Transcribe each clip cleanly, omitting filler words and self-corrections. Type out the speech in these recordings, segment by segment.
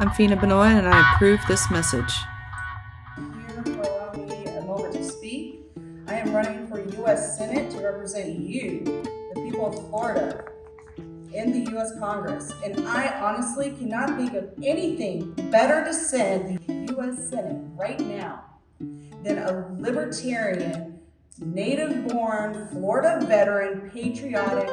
I'm Feena Bonoan, and I approve this message. Thank you for allowing me a moment to speak. I am running for U.S. Senate to represent you, the people of Florida, in the U.S. Congress. And I honestly cannot think of anything better to send the U.S. Senate right now than a libertarian, native-born, Florida veteran, patriotic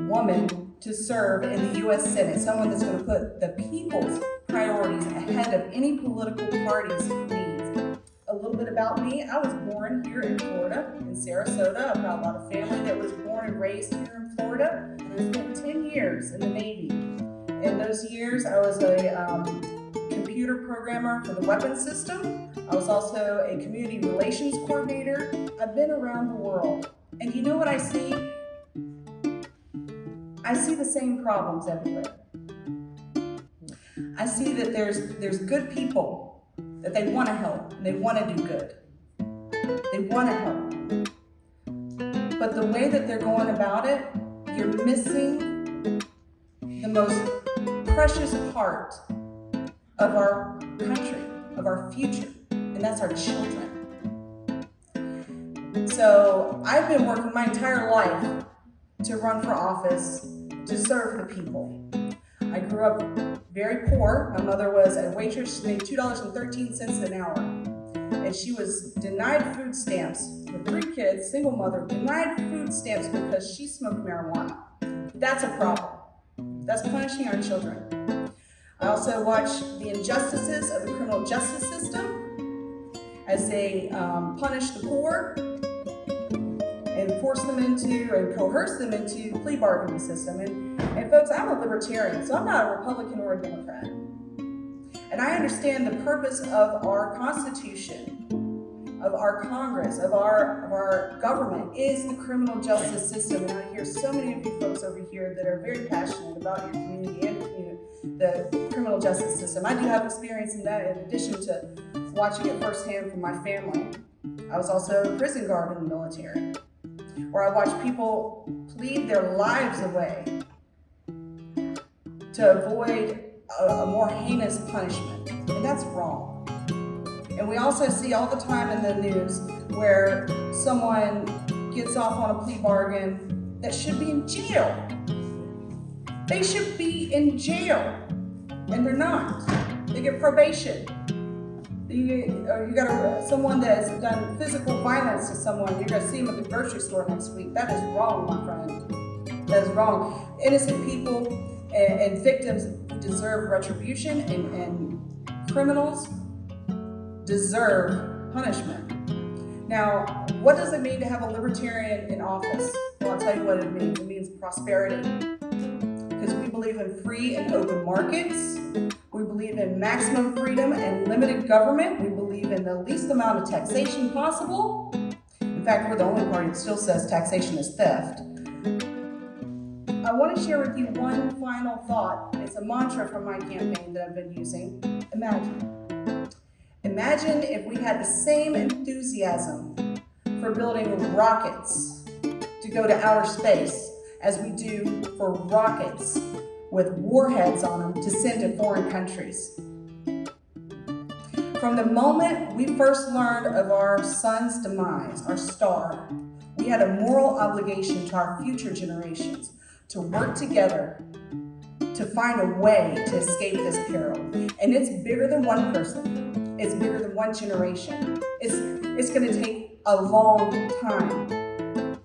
woman to serve in the U.S. Senate, someone that's going to put the people's priorities ahead of any political party's needs. A little bit about me: I was born here in Florida, in Sarasota. I've got a lot of family that was born and raised here in Florida, and I spent 10 years in the Navy. In those years, I was a computer programmer for the weapons system. I was also a community relations coordinator. I've been around the world, and you know what I see? I see the same problems everywhere. I see that there's good people, that they want to help, and they want to do good. They want to help. But the way that they're going about it, you're missing the most precious part of our country, of our future, and that's our children. So I've been working my entire life to run for office, to serve the people. I grew up very poor. My mother was a waitress. She made $2.13 an hour. And she was denied food stamps. With 3 kids, single mother, denied food stamps because she smoked marijuana. That's a problem. That's punishing our children. I also watch the injustices of the criminal justice system as they punish the poor and force them into and coerce them into the plea bargaining system. And folks, I'm a libertarian, so I'm not a Republican or a Democrat. And I understand the purpose of our Constitution, of our Congress, of our government is the criminal justice system. And I hear so many of you folks over here that are very passionate about your community and the criminal justice system. I do have experience in that, in addition to watching it firsthand from my family. I was also a prison guard in the military, where I watched people plead their lives away to avoid a more heinous punishment, and that's wrong. And we also see all the time in the news where someone gets off on a plea bargain that should be in jail. They should be in jail, and they're not. They get probation. You got someone that has done physical violence to someone, you're going to see them at the grocery store next week. That is wrong, my friend. That is wrong. Innocent people and victims deserve retribution, and criminals deserve punishment. Now, what does it mean to have a libertarian in office? Well, I'll tell you what it means. It means prosperity. Because we believe in free and open markets. We believe in maximum freedom and limited government. We believe in the least amount of taxation possible. In fact, we're the only party that still says taxation is theft. I want to share with you one final thought. It's a mantra from my campaign that I've been using. Imagine. Imagine if we had the same enthusiasm for building rockets to go to outer space as we do for rockets with warheads on them to send to foreign countries. From the moment we first learned of our sun's demise, our star, we had a moral obligation to our future generations to work together to find a way to escape this peril. And it's bigger than one person. It's bigger than one generation. It's going to take a long time.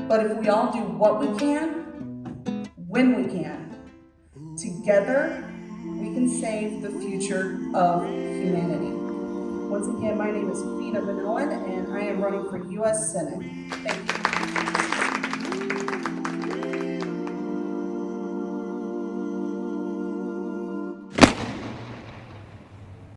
But if we all do what we can, when we can, together, we can save the future of humanity. Once again, my name is Feena Bonoan, and I am running for U.S. Senate. Thank you.